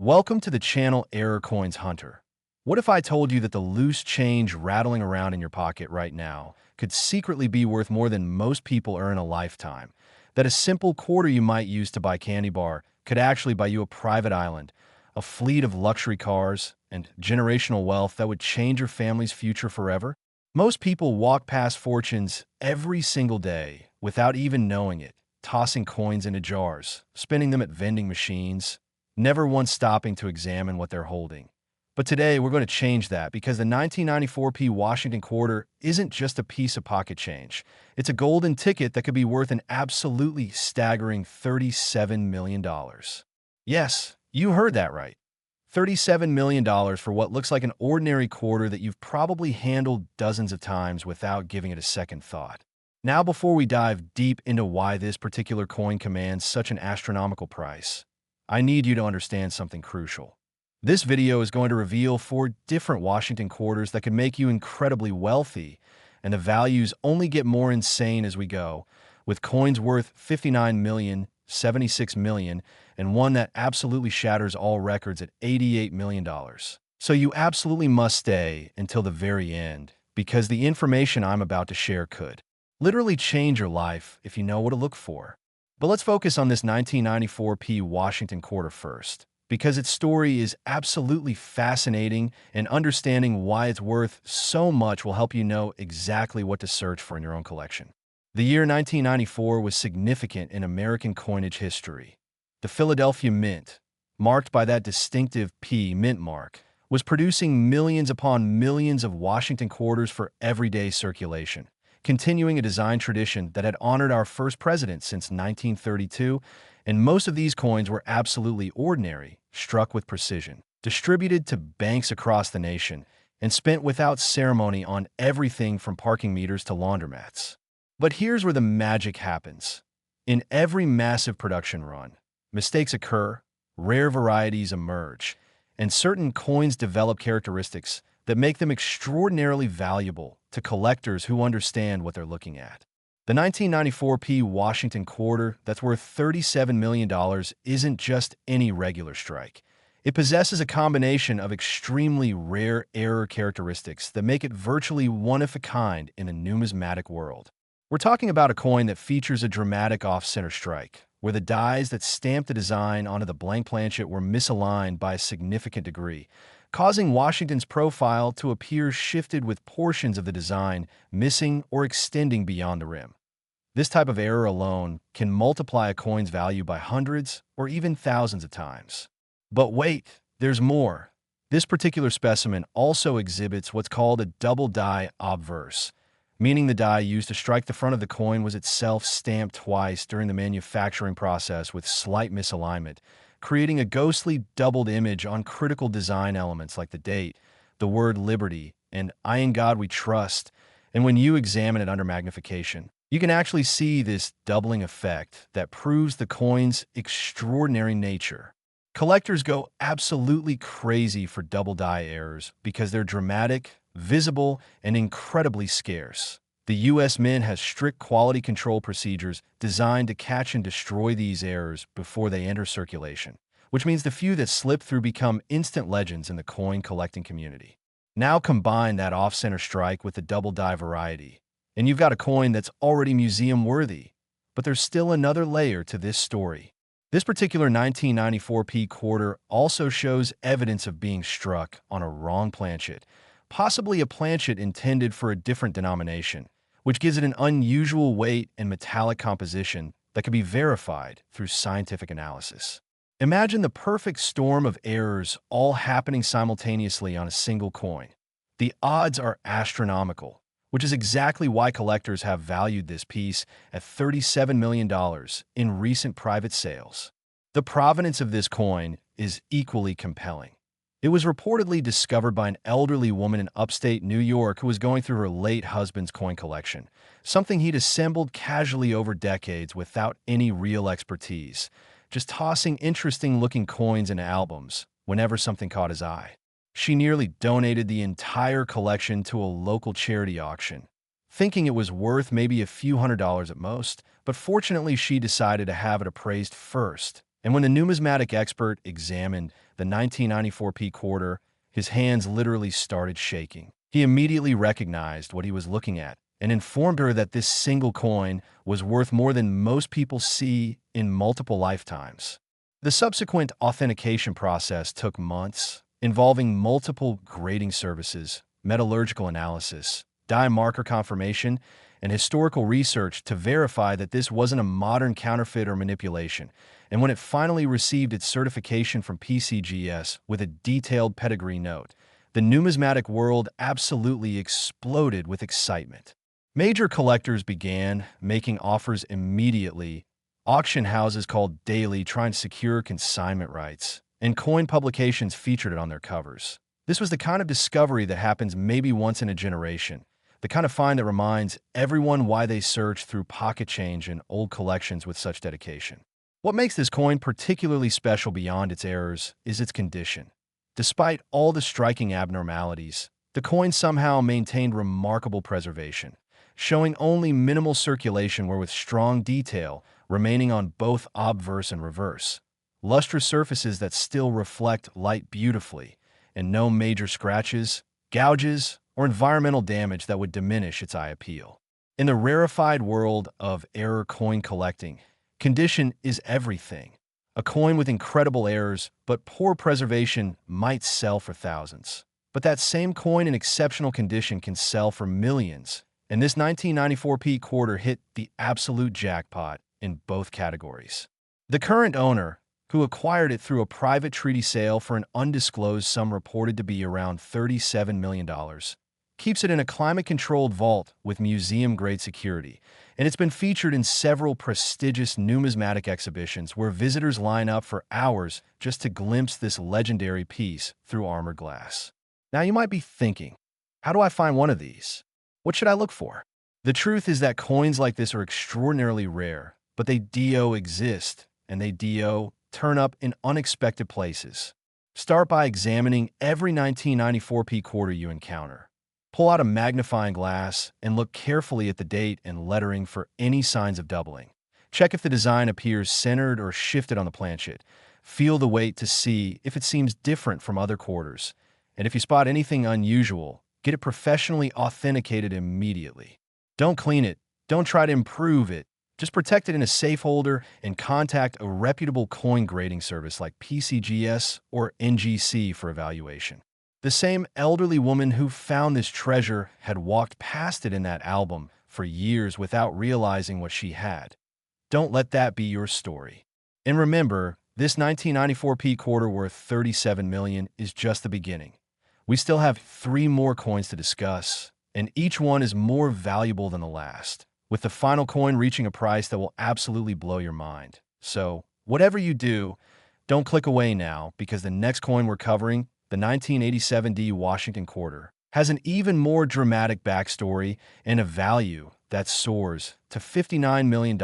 Welcome to the channel Error Coins Hunter. What if I told you that the loose change rattling around in your pocket right now could secretly be worth more than most people earn a lifetime? That a simple quarter you might use to buy candy bar could actually buy you a private island, a fleet of luxury cars, and generational wealth that would change your family's future forever? Most people walk past fortunes every single day without even knowing it, tossing coins into jars, spinning them at vending machines, never once stopping to examine what they're holding. But today, we're going to change that because the 1994p Washington quarter isn't just a piece of pocket change. It's a golden ticket that could be worth an absolutely staggering $37 million. Yes, you heard that right. $37 million for what looks like an ordinary quarter that you've probably handled dozens of times without giving it a second thought. Now, before we dive deep into why this particular coin commands such an astronomical price, I need you to understand something crucial. This video is going to reveal 4 different Washington quarters that could make you incredibly wealthy, and the values only get more insane as we go, with coins worth $59 million, $76 million, and one that absolutely shatters all records at $88 million. So you absolutely must stay until the very end, because the information I'm about to share could literally change your life if you know what to look for. But let's focus on this 1994p Washington quarter first, because its story is absolutely fascinating, and understanding why it's worth so much will help you know exactly what to search for in your own collection. The year 1994 was significant in American coinage history. The Philadelphia Mint, marked by that distinctive P mint mark, was producing millions upon millions of Washington quarters for everyday circulation, continuing a design tradition that had honored our first president since 1932, and most of these coins were absolutely ordinary, struck with precision, distributed to banks across the nation, and spent without ceremony on everything from parking meters to laundromats. But here's where the magic happens. In every massive production run, mistakes occur, rare varieties emerge, and certain coins develop characteristics that make them extraordinarily valuable to collectors who understand what they're looking at. The 1994p Washington quarter that's worth $37 million isn't just any regular strike. It possesses a combination of extremely rare error characteristics that make it virtually one of a kind in the numismatic world. We're talking about a coin that features a dramatic off-center strike, where the dies that stamped the design onto the blank planchet were misaligned by a significant degree, causing Washington's profile to appear shifted with portions of the design missing or extending beyond the rim. This type of error alone can multiply a coin's value by hundreds or even thousands of times. But wait, there's more. This particular specimen also exhibits what's called a double die obverse, meaning the die used to strike the front of the coin was itself stamped twice during the manufacturing process with slight misalignment, creating a ghostly doubled image on critical design elements like the date, the word liberty, and I in God we trust. And when you examine it under magnification, you can actually see this doubling effect that proves the coin's extraordinary nature. Collectors go absolutely crazy for double die errors because they're dramatic, visible, and incredibly scarce. The U.S. Mint has strict quality control procedures designed to catch and destroy these errors before they enter circulation, which means the few that slip through become instant legends in the coin collecting community. Now combine that off-center strike with the double die variety, and you've got a coin that's already museum-worthy. But there's still another layer to this story. This particular 1994p quarter also shows evidence of being struck on a wrong planchet, possibly a planchet intended for a different denomination, which gives it an unusual weight and metallic composition that can be verified through scientific analysis. Imagine the perfect storm of errors all happening simultaneously on a single coin. The odds are astronomical, which is exactly why collectors have valued this piece at $37 million in recent private sales. The provenance of this coin is equally compelling. It was reportedly discovered by an elderly woman in upstate New York who was going through her late husband's coin collection, something he'd assembled casually over decades without any real expertise, just tossing interesting-looking coins into albums whenever something caught his eye. She nearly donated the entire collection to a local charity auction, thinking it was worth maybe a few $100s at most, but fortunately she decided to have it appraised first, And when the numismatic expert examined the 1994p quarter, his hands literally started shaking. He immediately recognized what he was looking at and informed her that this single coin was worth more than most people see in multiple lifetimes. The subsequent authentication process took months, involving multiple grading services, metallurgical analysis, dye marker confirmation, and historical research to verify that this wasn't a modern counterfeit or manipulation. And when it finally received its certification from PCGS with a detailed pedigree note, the numismatic world absolutely exploded with excitement. Major collectors began making offers immediately. Auction houses called daily trying to secure consignment rights, and coin publications featured it on their covers. This was the kind of discovery that happens maybe once in a generation, the kind of find that reminds everyone why they search through pocket change and old collections with such dedication. What makes this coin particularly special beyond its errors is its condition. Despite all the striking abnormalities, the coin somehow maintained remarkable preservation, showing only minimal circulation with strong detail remaining on both obverse and reverse, lustrous surfaces that still reflect light beautifully, and no major scratches, gouges, or environmental damage that would diminish its eye appeal. In the rarefied world of error coin collecting, condition is everything. A coin with incredible errors but poor preservation might sell for thousands. But that same coin in exceptional condition can sell for millions, and this 1994p quarter hit the absolute jackpot in both categories. The current owner, who acquired it through a private treaty sale for an undisclosed sum reported to be around $37 million, keeps it in a climate-controlled vault with museum-grade security, and it's been featured in several prestigious numismatic exhibitions where visitors line up for hours just to glimpse this legendary piece through armored glass. Now you might be thinking, how do I find one of these? What should I look for? The truth is that coins like this are extraordinarily rare, but they exist, and they turn up in unexpected places. Start by examining every 1994p quarter you encounter. Pull out a magnifying glass and look carefully at the date and lettering for any signs of doubling. Check if the design appears centered or shifted on the planchet. Feel the weight to see if it seems different from other quarters. And if you spot anything unusual, get it professionally authenticated immediately. Don't clean it. Don't try to improve it. Just protect it in a safe holder and contact a reputable coin grading service like PCGS or NGC for evaluation. The same elderly woman who found this treasure had walked past it in that album for years without realizing what she had. Don't let that be your story. And remember, this 1994p quarter worth $37 million is just the beginning. We still have 3 more coins to discuss, and each one is more valuable than the last, with the final coin reaching a price that will absolutely blow your mind. So, whatever you do, don't click away now, because the next coin we're covering, the 1987D Washington quarter, has an even more dramatic backstory and a value that soars to $59 million,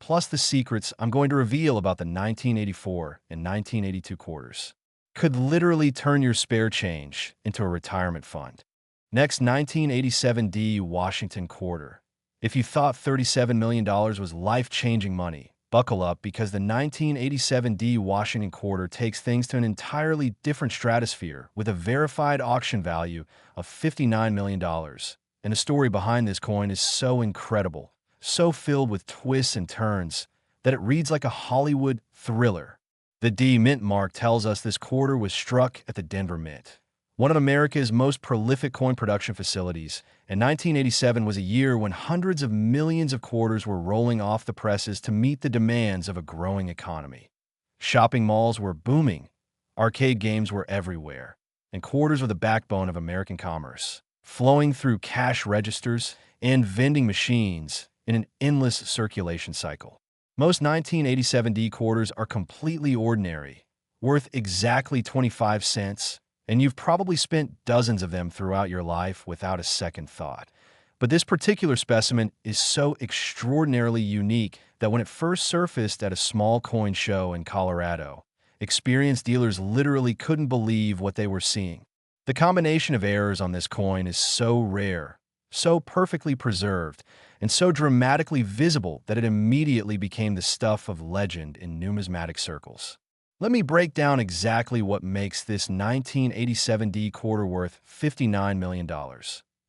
plus the secrets I'm going to reveal about the 1984 and 1982 quarters. Could literally turn your spare change into a retirement fund. Next, 1987D Washington quarter. If you thought $37 million was life-changing money, buckle up, because the 1987D Washington quarter takes things to an entirely different stratosphere with a verified auction value of $59 million. And the story behind this coin is so incredible, so filled with twists and turns, that it reads like a Hollywood thriller. The D Mint mark tells us this quarter was struck at the Denver Mint, one of America's most prolific coin production facilities, and 1987 was a year when hundreds of millions of quarters were rolling off the presses to meet the demands of a growing economy. Shopping malls were booming, arcade games were everywhere, and quarters were the backbone of American commerce, flowing through cash registers and vending machines in an endless circulation cycle. Most 1987D quarters are completely ordinary, worth exactly 25 cents, and you've probably spent dozens of them throughout your life without a second thought. But this particular specimen is so extraordinarily unique that when it first surfaced at a small coin show in Colorado, experienced dealers literally couldn't believe what they were seeing. The combination of errors on this coin is so rare so perfectly preserved, and so dramatically visible that it immediately became the stuff of legend in numismatic circles. Let me break down exactly what makes this 1987D quarter worth $59 million.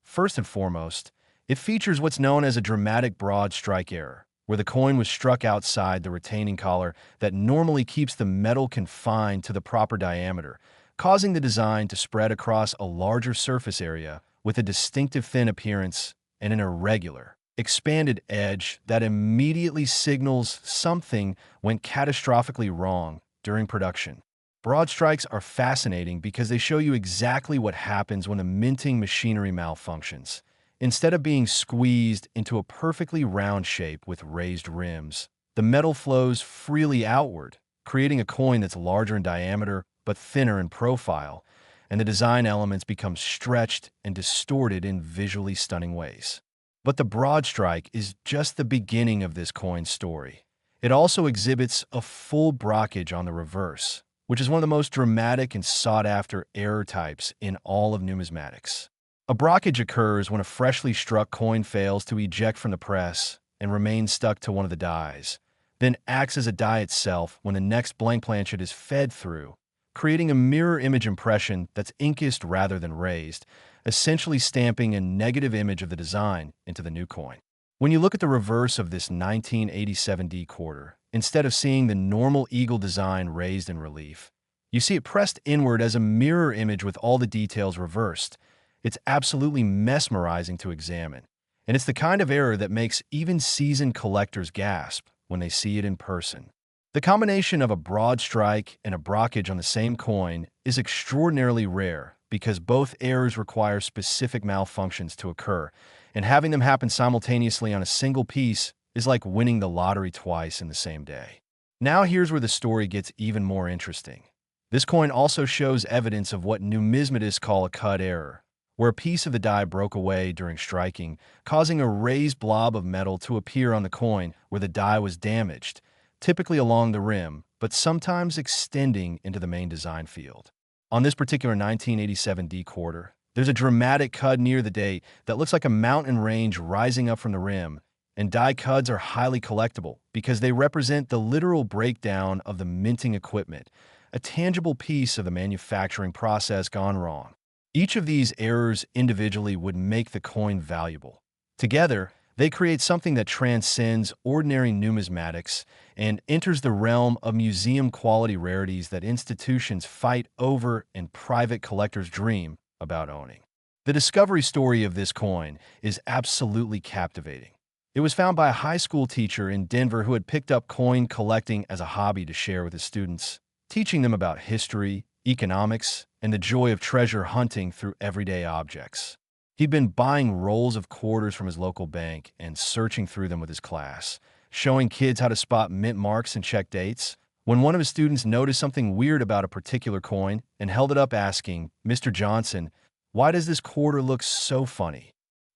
First and foremost, it features what's known as a dramatic broad strike error, where the coin was struck outside the retaining collar that normally keeps the metal confined to the proper diameter, causing the design to spread across a larger surface area with a distinctive thin appearance and an irregular, expanded edge that immediately signals something went catastrophically wrong during production. Broad strikes are fascinating because they show you exactly what happens when a minting machinery malfunctions. Instead of being squeezed into a perfectly round shape with raised rims, the metal flows freely outward, creating a coin that's larger in diameter but thinner in profile, and the design elements become stretched and distorted in visually stunning ways. But the broad strike is just the beginning of this coin's story. It also exhibits a full brockage on the reverse, which is one of the most dramatic and sought-after error types in all of numismatics. A brockage occurs when a freshly struck coin fails to eject from the press and remains stuck to one of the dies, then acts as a die itself when the next blank planchet is fed through, creating a mirror image impression that's inked rather than raised, essentially stamping a negative image of the design into the new coin. When you look at the reverse of this 1987D quarter, instead of seeing the normal eagle design raised in relief, you see it pressed inward as a mirror image with all the details reversed. It's absolutely mesmerizing to examine, and it's the kind of error that makes even seasoned collectors gasp when they see it in person. The combination of a broad strike and a brockage on the same coin is extraordinarily rare because both errors require specific malfunctions to occur, and having them happen simultaneously on a single piece is like winning the lottery twice in the same day. Now here's where the story gets even more interesting. This coin also shows evidence of what numismatists call a cut error, where a piece of the die broke away during striking, causing a raised blob of metal to appear on the coin where the die was damaged, typically along the rim, but sometimes extending into the main design field. On this particular 1987D quarter, there's a dramatic cud near the date that looks like a mountain range rising up from the rim, and die cuds are highly collectible because they represent the literal breakdown of the minting equipment, a tangible piece of the manufacturing process gone wrong. Each of these errors individually would make the coin valuable. Together, they create something that transcends ordinary numismatics and enters the realm of museum-quality rarities that institutions fight over and private collectors dream about owning. The discovery story of this coin is absolutely captivating. It was found by a high school teacher in Denver who had picked up coin collecting as a hobby to share with his students, teaching them about history, economics, and the joy of treasure hunting through everyday objects. He'd been buying rolls of quarters from his local bank and searching through them with his class, showing kids how to spot mint marks and check dates, when one of his students noticed something weird about a particular coin and held it up asking, "Mr. Johnson, why does this quarter look so funny?"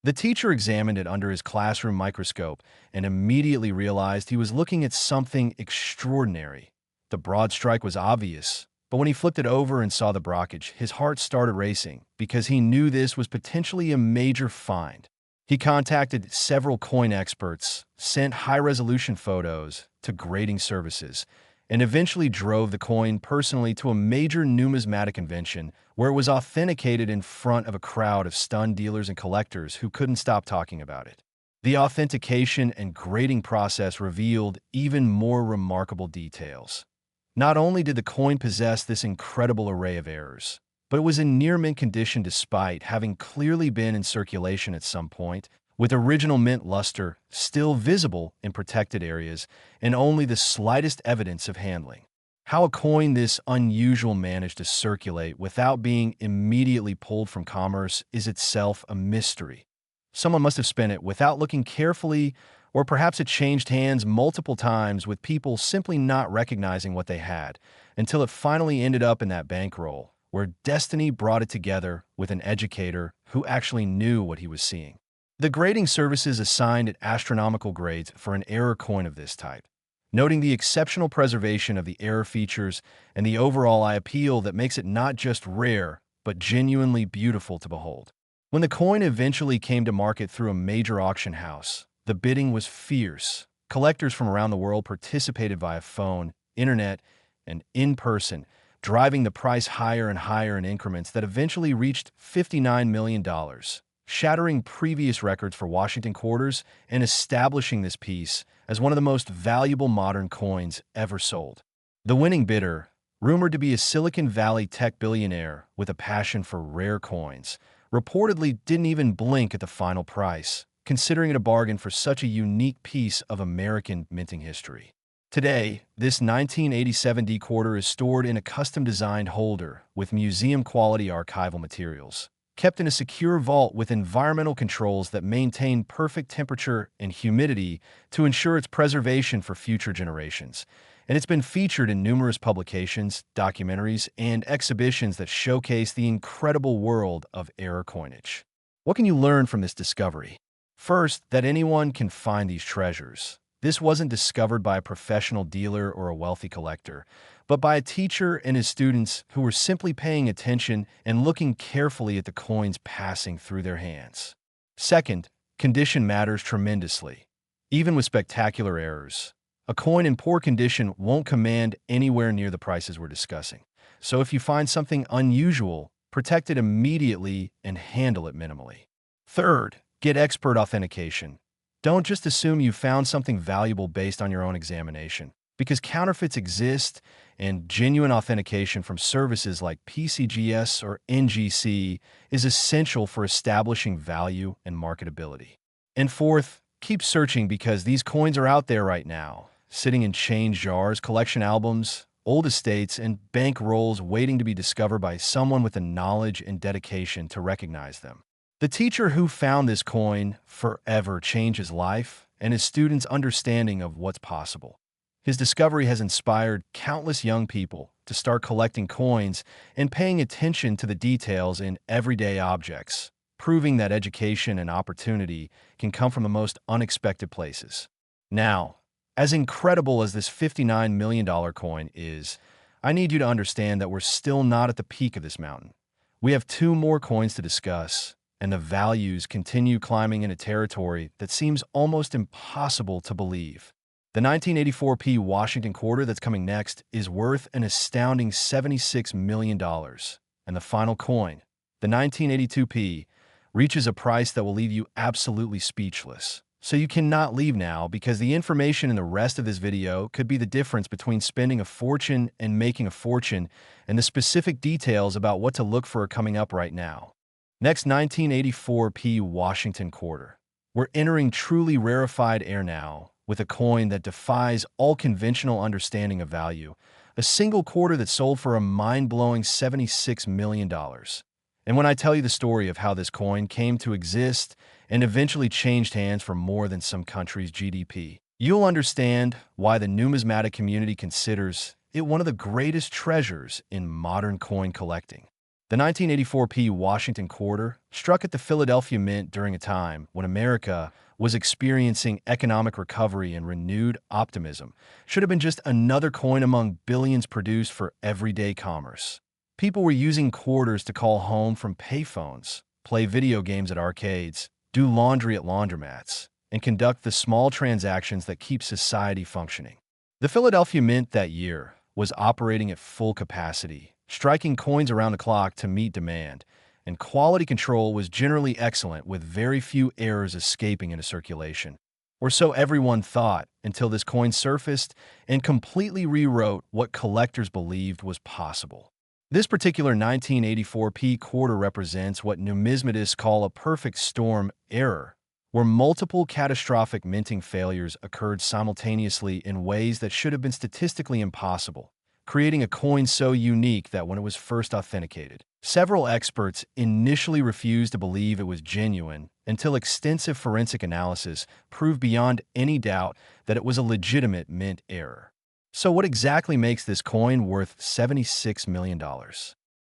The teacher examined it under his classroom microscope and immediately realized he was looking at something extraordinary. The broad strike was obvious, but when he flipped it over and saw the brockage, his heart started racing because he knew this was potentially a major find. He contacted several coin experts, sent high-resolution photos to grading services, and eventually drove the coin personally to a major numismatic convention where it was authenticated in front of a crowd of stunned dealers and collectors who couldn't stop talking about it. The authentication and grading process revealed even more remarkable details. Not only did the coin possess this incredible array of errors, but it was in near-mint condition despite having clearly been in circulation at some point, with original mint luster still visible in protected areas and only the slightest evidence of handling. How a coin this unusual managed to circulate without being immediately pulled from commerce is itself a mystery. Someone must have spent it without looking carefully, or perhaps it changed hands multiple times with people simply not recognizing what they had, until it finally ended up in that bankroll, where destiny brought it together with an educator who actually knew what he was seeing. The grading services assigned it astronomical grades for an error coin of this type, noting the exceptional preservation of the error features and the overall eye appeal that makes it not just rare, but genuinely beautiful to behold. When the coin eventually came to market through a major auction house, the bidding was fierce. Collectors from around the world participated via phone, internet, and in person, driving the price higher and higher in increments that eventually reached $59 million, shattering previous records for Washington quarters and establishing this piece as one of the most valuable modern coins ever sold. The winning bidder, rumored to be a Silicon Valley tech billionaire with a passion for rare coins, reportedly didn't even blink at the final price, considering it a bargain for such a unique piece of American minting history. Today, this 1987 D quarter is stored in a custom-designed holder with museum-quality archival materials, kept in a secure vault with environmental controls that maintain perfect temperature and humidity to ensure its preservation for future generations. And it's been featured in numerous publications, documentaries, and exhibitions that showcase the incredible world of error coinage. What can you learn from this discovery? First, that anyone can find these treasures. This wasn't discovered by a professional dealer or a wealthy collector, but by a teacher and his students who were simply paying attention and looking carefully at the coins passing through their hands. Second, condition matters tremendously. Even with spectacular errors, a coin in poor condition won't command anywhere near the prices we're discussing. So if you find something unusual, protect it immediately and handle it minimally. Third, get expert authentication. Don't just assume you found something valuable based on your own examination, because counterfeits exist and genuine authentication from services like PCGS or NGC is essential for establishing value and marketability. And fourth, keep searching because these coins are out there right now, sitting in change jars, collection albums, old estates, and bank rolls waiting to be discovered by someone with the knowledge and dedication to recognize them. The teacher who found this coin forever changed his life and his students' understanding of what's possible. His discovery has inspired countless young people to start collecting coins and paying attention to the details in everyday objects, proving that education and opportunity can come from the most unexpected places. Now, as incredible as this $59 million coin is, I need you to understand that we're still not at the peak of this mountain. We have two more coins to discuss, and the values continue climbing in a territory that seems almost impossible to believe. The 1984p Washington quarter that's coming next is worth an astounding $76 million, and the final coin, the 1982p, reaches a price that will leave you absolutely speechless. So you cannot leave now because the information in the rest of this video could be the difference between spending a fortune and making a fortune, and the specific details about what to look for are coming up right now. Next, 1984p Washington quarter. We're entering truly rarefied air now, with a coin that defies all conventional understanding of value, a single quarter that sold for a mind-blowing $76 million. And when I tell you the story of how this coin came to exist and eventually changed hands for more than some countries' GDP, you'll understand why the numismatic community considers it one of the greatest treasures in modern coin collecting. The 1984p Washington quarter struck at the Philadelphia Mint during a time when America was experiencing economic recovery and renewed optimism. Should have been just another coin among billions produced for everyday commerce. People were using quarters to call home from payphones, play video games at arcades, do laundry at laundromats, and conduct the small transactions that keep society functioning. The Philadelphia Mint that year was operating at full capacity, striking coins around the clock to meet demand, and quality control was generally excellent with very few errors escaping into circulation. Or so everyone thought until this coin surfaced and completely rewrote what collectors believed was possible. This particular 1984p quarter represents what numismatists call a perfect storm error, where multiple catastrophic minting failures occurred simultaneously in ways that should have been statistically impossible, creating a coin so unique that when it was first authenticated, several experts initially refused to believe it was genuine until extensive forensic analysis proved beyond any doubt that it was a legitimate mint error. So what exactly makes this coin worth $76 million?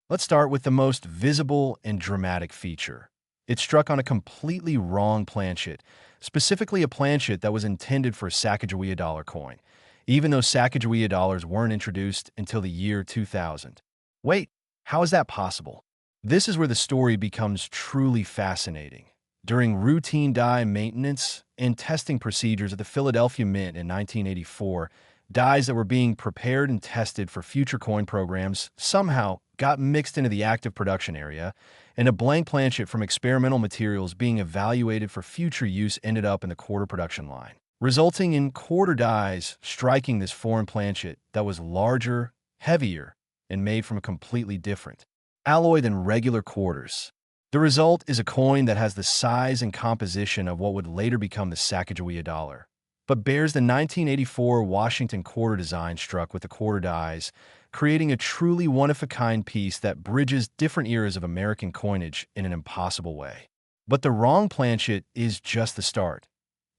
Let's start with the most visible and dramatic feature. It struck on a completely wrong planchet, specifically a planchet that was intended for a Sacagawea dollar coin, even though Sacagawea dollars weren't introduced until the year 2000. Wait, how is that possible? This is where the story becomes truly fascinating. During routine die maintenance and testing procedures at the Philadelphia Mint in 1984, dies that were being prepared and tested for future coin programs somehow got mixed into the active production area, and a blank planchet from experimental materials being evaluated for future use ended up in the quarter production line, resulting in quarter dies striking this foreign planchet that was larger, heavier, and made from a completely different alloy than regular quarters. The result is a coin that has the size and composition of what would later become the Sacagawea dollar, but bears the 1984 Washington quarter design struck with the quarter dies, creating a truly one-of-a-kind piece that bridges different eras of American coinage in an impossible way. But the wrong planchet is just the start.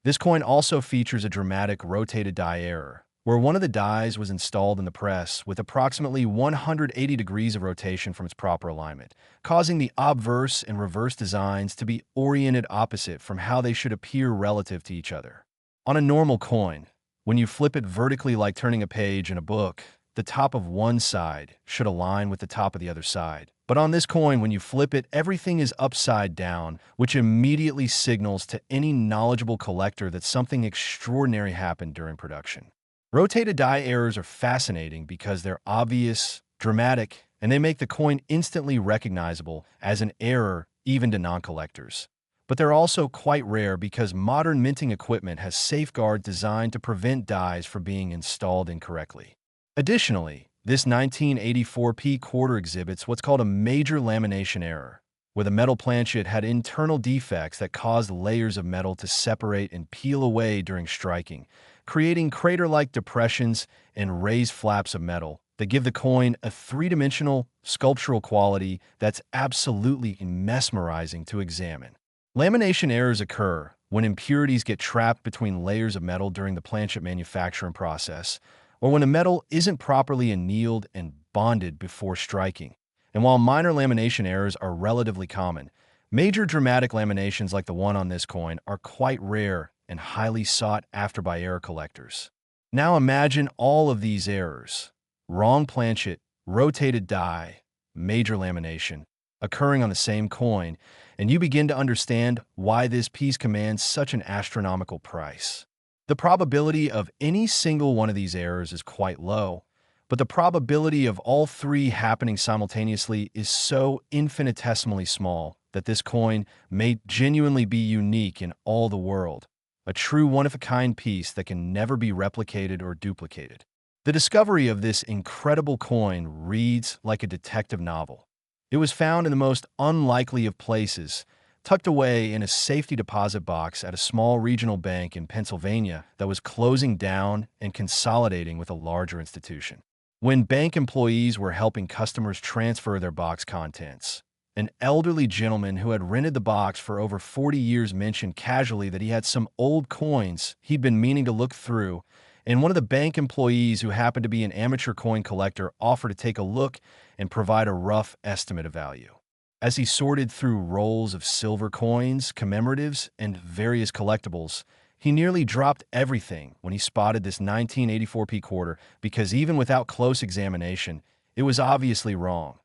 This coin also features a dramatic rotated die error, where one of the dies was installed in the press with approximately 180 degrees of rotation from its proper alignment, causing the obverse and reverse designs to be oriented opposite from how they should appear relative to each other. On a normal coin, when you flip it vertically like turning a page in a book, the top of one side should align with the top of the other side. But on this coin, when you flip it, everything is upside down, which immediately signals to any knowledgeable collector that something extraordinary happened during production. Rotated die errors are fascinating because they're obvious, dramatic, and they make the coin instantly recognizable as an error even to non-collectors. But they're also quite rare because modern minting equipment has safeguards designed to prevent dies from being installed incorrectly. Additionally, this 1984p quarter exhibits what's called a major lamination error, where the metal planchet had internal defects that caused layers of metal to separate and peel away during striking, creating crater-like depressions and raised flaps of metal that give the coin a three-dimensional sculptural quality that's absolutely mesmerizing to examine. Lamination errors occur when impurities get trapped between layers of metal during the planchet manufacturing process, or when a metal isn't properly annealed and bonded before striking. And while minor lamination errors are relatively common, major dramatic laminations like the one on this coin are quite rare and highly sought after by error collectors. Now imagine all of these errors: wrong planchet, rotated die, major lamination, occurring on the same coin, and you begin to understand why this piece commands such an astronomical price. The probability of any single one of these errors is quite low, but the probability of all three happening simultaneously is so infinitesimally small that this coin may genuinely be unique in all the world, a true one-of-a-kind piece that can never be replicated or duplicated. The discovery of this incredible coin reads like a detective novel. It was found in the most unlikely of places, tucked away in a safety deposit box at a small regional bank in Pennsylvania that was closing down and consolidating with a larger institution. When bank employees were helping customers transfer their box contents, an elderly gentleman who had rented the box for over 40 years mentioned casually that he had some old coins he'd been meaning to look through, and one of the bank employees, who happened to be an amateur coin collector, offered to take a look and provide a rough estimate of value. As he sorted through rolls of silver coins, commemoratives, and various collectibles, he nearly dropped everything when he spotted this 1984p quarter because even without close examination, it was obviously wrong.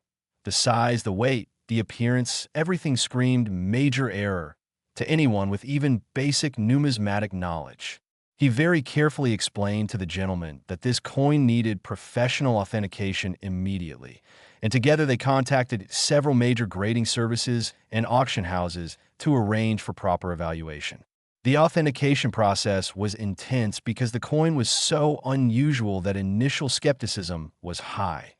The size, the weight, the appearance, everything screamed major error to anyone with even basic numismatic knowledge. He very carefully explained to the gentleman that this coin needed professional authentication immediately, and together they contacted several major grading services and auction houses to arrange for proper evaluation. The authentication process was intense because the coin was so unusual that initial skepticism was high.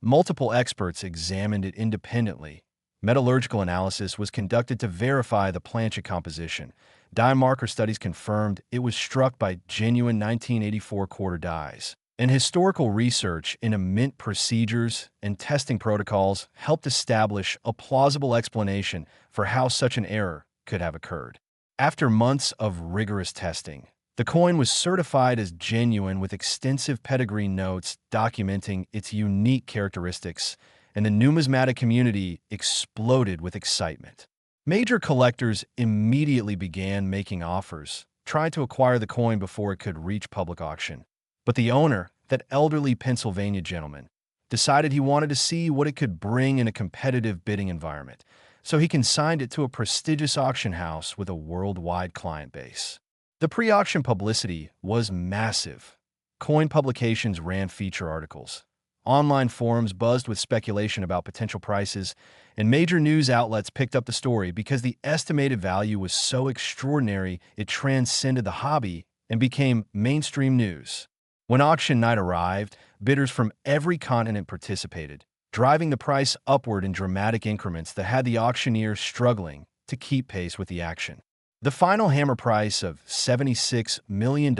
Multiple experts examined it independently. Metallurgical analysis was conducted to verify the planchet composition. Die marker studies confirmed it was struck by genuine 1984 quarter dies. And historical research into mint procedures and testing protocols helped establish a plausible explanation for how such an error could have occurred. After months of rigorous testing, the coin was certified as genuine with extensive pedigree notes documenting its unique characteristics, and the numismatic community exploded with excitement. Major collectors immediately began making offers, trying to acquire the coin before it could reach public auction. But the owner, that elderly Pennsylvania gentleman, decided he wanted to see what it could bring in a competitive bidding environment, so he consigned it to a prestigious auction house with a worldwide client base. The pre-auction publicity was massive. Coin publications ran feature articles. Online forums buzzed with speculation about potential prices, and major news outlets picked up the story because the estimated value was so extraordinary it transcended the hobby and became mainstream news. When auction night arrived, bidders from every continent participated, driving the price upward in dramatic increments that had the auctioneer struggling to keep pace with the action. The final hammer price of $76 million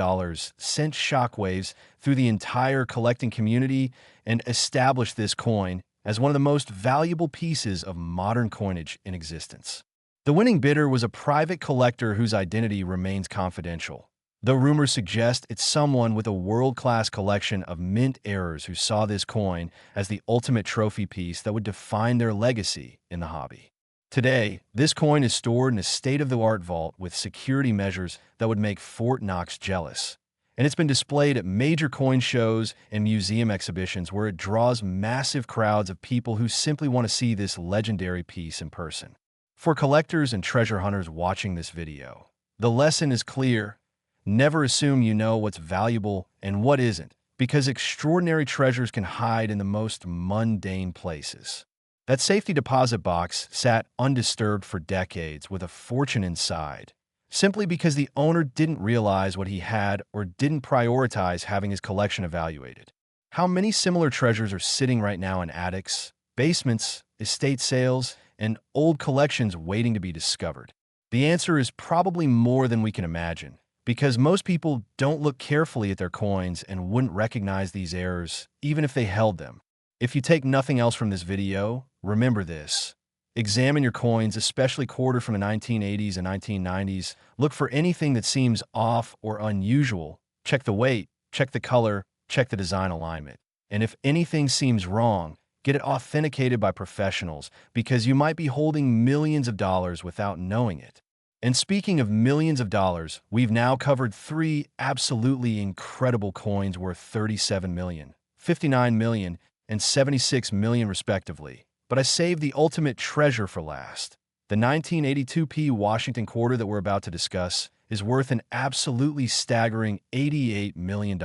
sent shockwaves through the entire collecting community and established this coin as one of the most valuable pieces of modern coinage in existence. The winning bidder was a private collector whose identity remains confidential, though rumors suggest it's someone with a world-class collection of mint errors who saw this coin as the ultimate trophy piece that would define their legacy in the hobby. Today, this coin is stored in a state-of-the-art vault with security measures that would make Fort Knox jealous, and it's been displayed at major coin shows and museum exhibitions where it draws massive crowds of people who simply want to see this legendary piece in person. For collectors and treasure hunters watching this video, the lesson is clear. Never assume you know what's valuable and what isn't, because extraordinary treasures can hide in the most mundane places. That safety deposit box sat undisturbed for decades with a fortune inside, simply because the owner didn't realize what he had or didn't prioritize having his collection evaluated. How many similar treasures are sitting right now in attics, basements, estate sales, and old collections waiting to be discovered? The answer is probably more than we can imagine, because most people don't look carefully at their coins and wouldn't recognize these errors even if they held them. If you take nothing else from this video, remember this. Examine your coins, especially quarter from the 1980s and 1990s. Look for anything that seems off or unusual. Check the weight, check the color, check the design alignment. And if anything seems wrong, get it authenticated by professionals, because you might be holding millions of dollars without knowing it. And speaking of millions of dollars, we've now covered 3 absolutely incredible coins worth $37 million, $59 million, and $76 million respectively. But I saved the ultimate treasure for last. The 1982p Washington quarter that we're about to discuss is worth an absolutely staggering $88 million,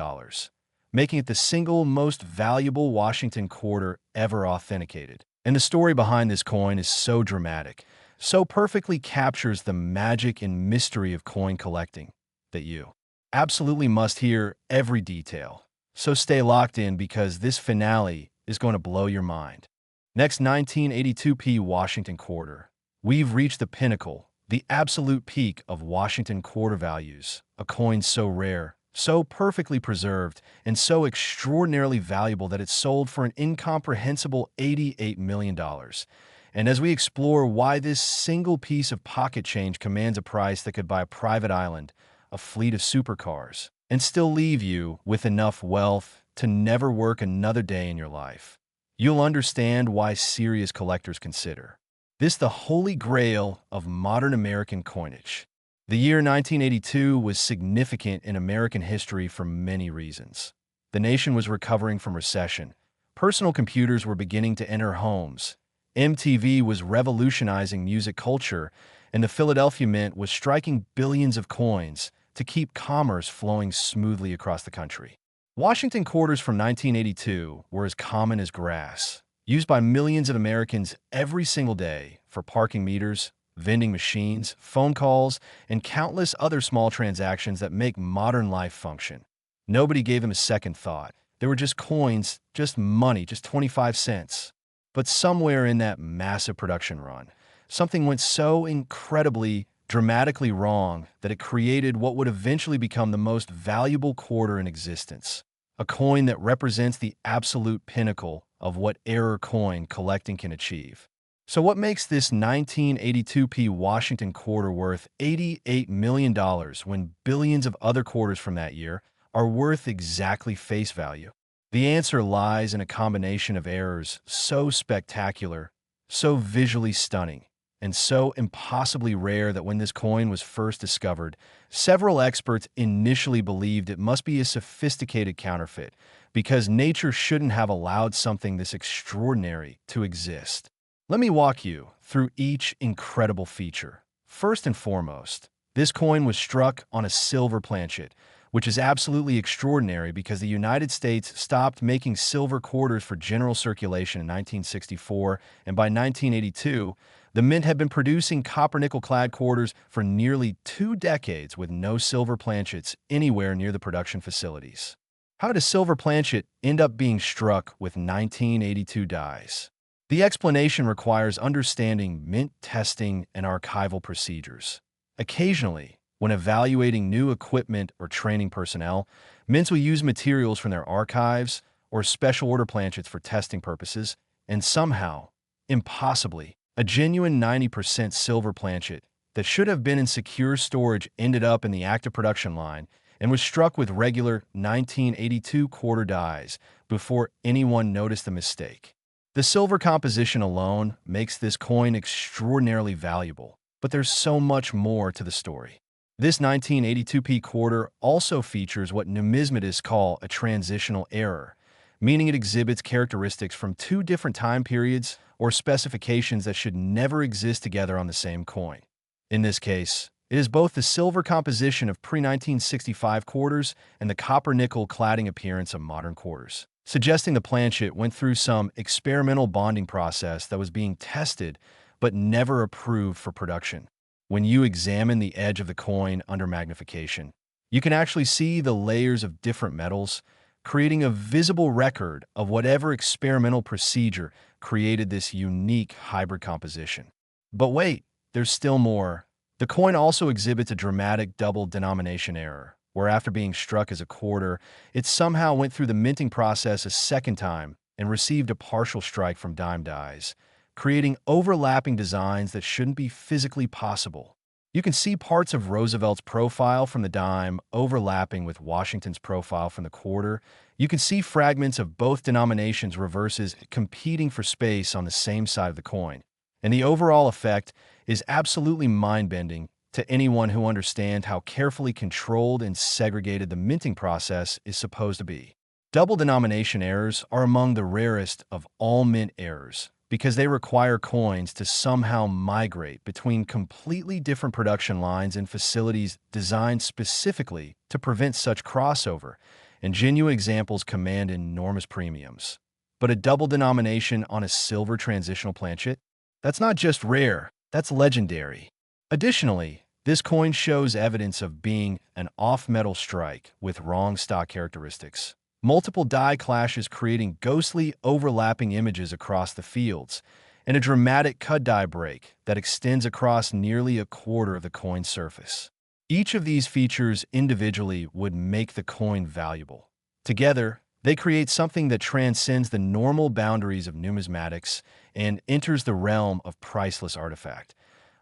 making it the single most valuable Washington quarter ever authenticated. And the story behind this coin is so dramatic, so perfectly captures the magic and mystery of coin collecting, that you absolutely must hear every detail. So stay locked in, because this finale is going to blow your mind. Next, 1982p Washington quarter. We've reached the pinnacle, the absolute peak of Washington quarter values, a coin so rare, so perfectly preserved, and so extraordinarily valuable that it sold for an incomprehensible $88 million. And as we explore why this single piece of pocket change commands a price that could buy a private island, a fleet of supercars, and still leave you with enough wealth to never work another day in your life, you'll understand why serious collectors consider this the holy grail of modern American coinage. The year 1982 was significant in American history for many reasons. The nation was recovering from recession. Personal computers were beginning to enter homes. MTV was revolutionizing music culture, and the Philadelphia Mint was striking billions of coins to keep commerce flowing smoothly across the country. Washington quarters from 1982 were as common as grass, used by millions of Americans every single day for parking meters, vending machines, phone calls, and countless other small transactions that make modern life function. Nobody gave them a second thought. They were just coins, just money, just 25 cents. But somewhere in that massive production run, something went so incredibly, dramatically wrong that it created what would eventually become the most valuable quarter in existence. A coin that represents the absolute pinnacle of what error coin collecting can achieve. So what makes this 1982p Washington quarter worth $88 million when billions of other quarters from that year are worth exactly face value? The answer lies in a combination of errors so spectacular, so visually stunning, and so impossibly rare that when this coin was first discovered, several experts initially believed it must be a sophisticated counterfeit because nature shouldn't have allowed something this extraordinary to exist. Let me walk you through each incredible feature. First and foremost, this coin was struck on a silver planchet, which is absolutely extraordinary because the United States stopped making silver quarters for general circulation in 1964, and by 1982, the Mint had been producing copper-nickel-clad quarters for nearly 2 decades with no silver planchets anywhere near the production facilities. How did a silver planchet end up being struck with 1982 dies? The explanation requires understanding Mint testing and archival procedures. Occasionally, when evaluating new equipment or training personnel, Mints will use materials from their archives or special order planchets for testing purposes, and somehow, impossibly, a genuine 90% silver planchet that should have been in secure storage ended up in the active production line and was struck with regular 1982 quarter dies before anyone noticed the mistake. The silver composition alone makes this coin extraordinarily valuable, but there's so much more to the story. This 1982p quarter also features what numismatists call a transitional error, meaning it exhibits characteristics from 2 different time periods or specifications that should never exist together on the same coin. In this case, it is both the silver composition of pre-1965 quarters and the copper-nickel cladding appearance of modern quarters, suggesting the planchet went through some experimental bonding process that was being tested but never approved for production. When you examine the edge of the coin under magnification, you can actually see the layers of different metals, creating a visible record of whatever experimental procedure created this unique hybrid composition. But wait, there's still more. The coin also exhibits a dramatic double denomination error, where after being struck as a quarter, it somehow went through the minting process a second time and received a partial strike from dime dies, creating overlapping designs that shouldn't be physically possible. You can see parts of Roosevelt's profile from the dime overlapping with Washington's profile from the quarter. You can see fragments of both denominations' reverses competing for space on the same side of the coin. And the overall effect is absolutely mind-bending to anyone who understands how carefully controlled and segregated the minting process is supposed to be. Double denomination errors are among the rarest of all mint errors, because they require coins to somehow migrate between completely different production lines and facilities designed specifically to prevent such crossover, and genuine examples command enormous premiums. But a double denomination on a silver transitional planchet? That's not just rare, that's legendary. Additionally, this coin shows evidence of being an off-metal strike with wrong stock characteristics. Multiple die clashes creating ghostly overlapping images across the fields, and a dramatic cut die break that extends across nearly a quarter of the coin's surface. Each of these features individually would make the coin valuable. Together, they create something that transcends the normal boundaries of numismatics and enters the realm of priceless artifact.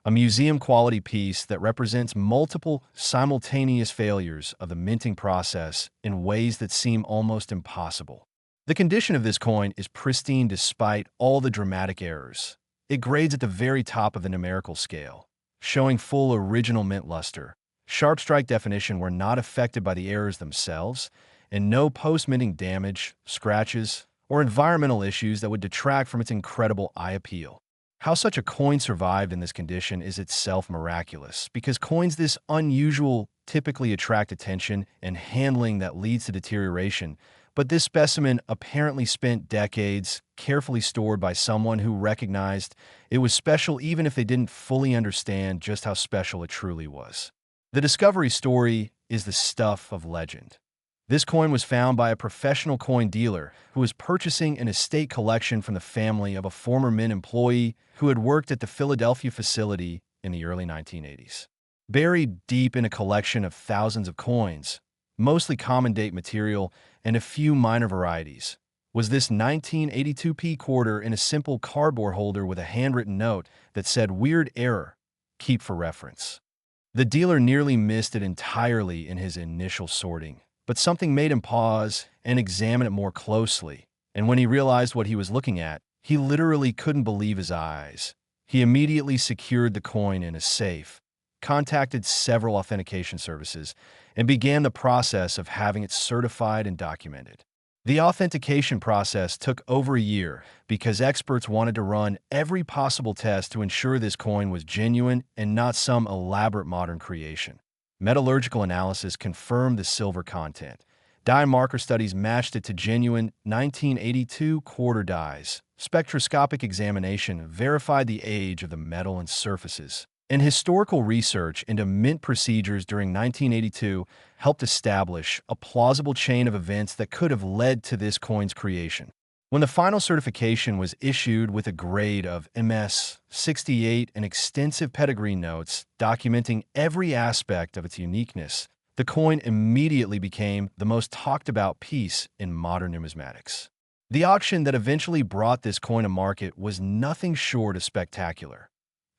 A museum-quality piece that represents multiple simultaneous failures of the minting process in ways that seem almost impossible. The condition of this coin is pristine despite all the dramatic errors. It grades at the very top of the numerical scale, showing full original mint luster. Sharp strike definition were not affected by the errors themselves, and no post-minting damage, scratches, or environmental issues that would detract from its incredible eye appeal. How such a coin survived in this condition is itself miraculous, because coins this unusual typically attract attention and handling that leads to deterioration, but this specimen apparently spent decades carefully stored by someone who recognized it was special even if they didn't fully understand just how special it truly was. The discovery story is the stuff of legend. This coin was found by a professional coin dealer who was purchasing an estate collection from the family of a former Mint employee who had worked at the Philadelphia facility in the early 1980s. Buried deep in a collection of thousands of coins, mostly common date material and a few minor varieties, was this 1982p quarter in a simple cardboard holder with a handwritten note that said "Weird error, keep for reference." The dealer nearly missed it entirely in his initial sorting, but something made him pause and examine it more closely, and when he realized what he was looking at, he literally couldn't believe his eyes. He immediately secured the coin in a safe, contacted several authentication services, and began the process of having it certified and documented. The authentication process took over a year because experts wanted to run every possible test to ensure this coin was genuine and not some elaborate modern creation. Metallurgical analysis confirmed the silver content. Die marker studies matched it to genuine 1982 quarter dies. Spectroscopic examination verified the age of the metal and surfaces. And historical research into mint procedures during 1982 helped establish a plausible chain of events that could have led to this coin's creation. When the final certification was issued with a grade of MS 68 and extensive pedigree notes documenting every aspect of its uniqueness, the coin immediately became the most talked about piece in modern numismatics. The auction that eventually brought this coin to market was nothing short of spectacular.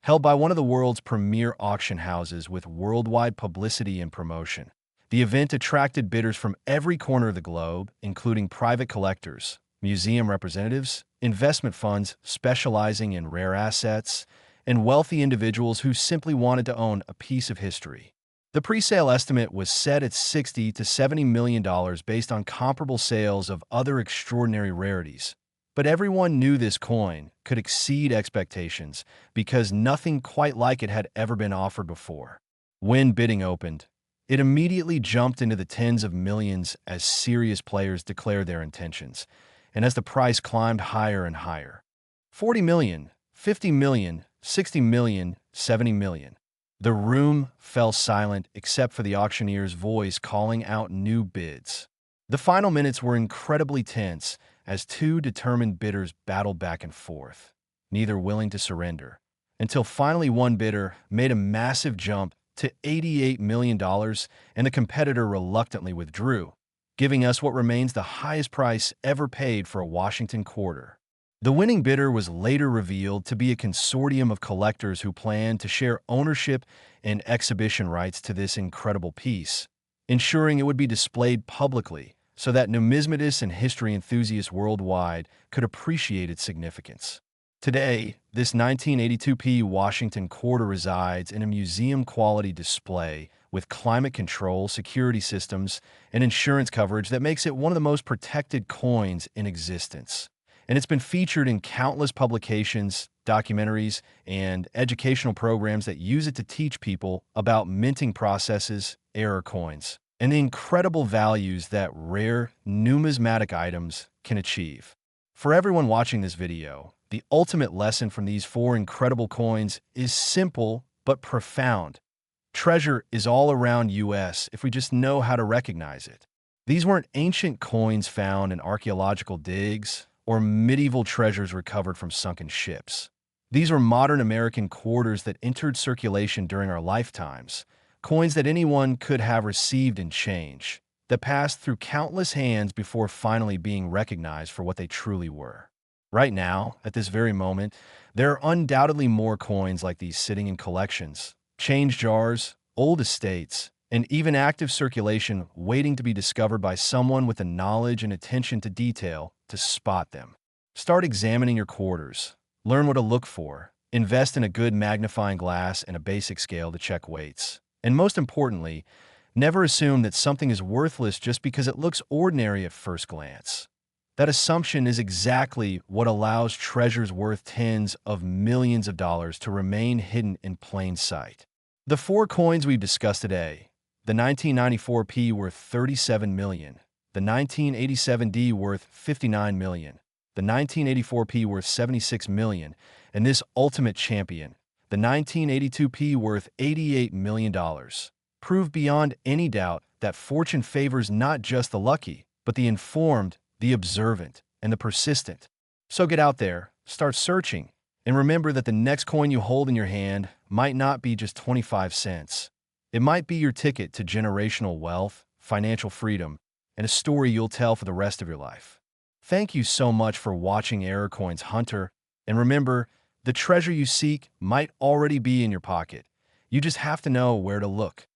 Held by one of the world's premier auction houses with worldwide publicity and promotion, the event attracted bidders from every corner of the globe, including private collectors, museum representatives, investment funds specializing in rare assets, and wealthy individuals who simply wanted to own a piece of history. The pre-sale estimate was set at $60 to $70 million based on comparable sales of other extraordinary rarities. But everyone knew this coin could exceed expectations because nothing quite like it had ever been offered before. When bidding opened, it immediately jumped into the tens of millions as serious players declared their intentions, and as the price climbed higher and higher. 40 million, 50 million, 60 million, 70 million. The room fell silent except for the auctioneer's voice calling out new bids. The final minutes were incredibly tense as two determined bidders battled back and forth, neither willing to surrender, until finally one bidder made a massive jump to $88 million and the competitor reluctantly withdrew, giving us what remains the highest price ever paid for a Washington quarter. The winning bidder was later revealed to be a consortium of collectors who planned to share ownership and exhibition rights to this incredible piece, ensuring it would be displayed publicly so that numismatists and history enthusiasts worldwide could appreciate its significance. Today, this 1982p Washington quarter resides in a museum-quality display with climate control, security systems, and insurance coverage that makes it one of the most protected coins in existence. And it's been featured in countless publications, documentaries, and educational programs that use it to teach people about minting processes, error coins, and the incredible values that rare numismatic items can achieve. For everyone watching this video, the ultimate lesson from these four incredible coins is simple but profound. Treasure is all around us if we just know how to recognize it. These weren't ancient coins found in archaeological digs or medieval treasures recovered from sunken ships. These were modern American quarters that entered circulation during our lifetimes, coins that anyone could have received in change, that passed through countless hands before finally being recognized for what they truly were. Right now, at this very moment, there are undoubtedly more coins like these sitting in collections, change jars, old estates, and even active circulation waiting to be discovered by someone with the knowledge and attention to detail to spot them. Start examining your quarters. Learn what to look for. Invest in a good magnifying glass and a basic scale to check weights. And most importantly, never assume that something is worthless just because it looks ordinary at first glance. That assumption is exactly what allows treasures worth tens of millions of dollars to remain hidden in plain sight. The four coins we've discussed today, the 1994p worth $37 million, the 1987D worth $59 million, the 1984p worth $76 million, and this ultimate champion, the 1982p worth $88 million, prove beyond any doubt that fortune favors not just the lucky, but the informed, the observant, and the persistent. So get out there, start searching, and remember that the next coin you hold in your hand might not be just 25 cents. It might be your ticket to generational wealth, financial freedom, and a story you'll tell for the rest of your life. Thank you so much for watching Error Coins Hunter, and remember, the treasure you seek might already be in your pocket. You just have to know where to look.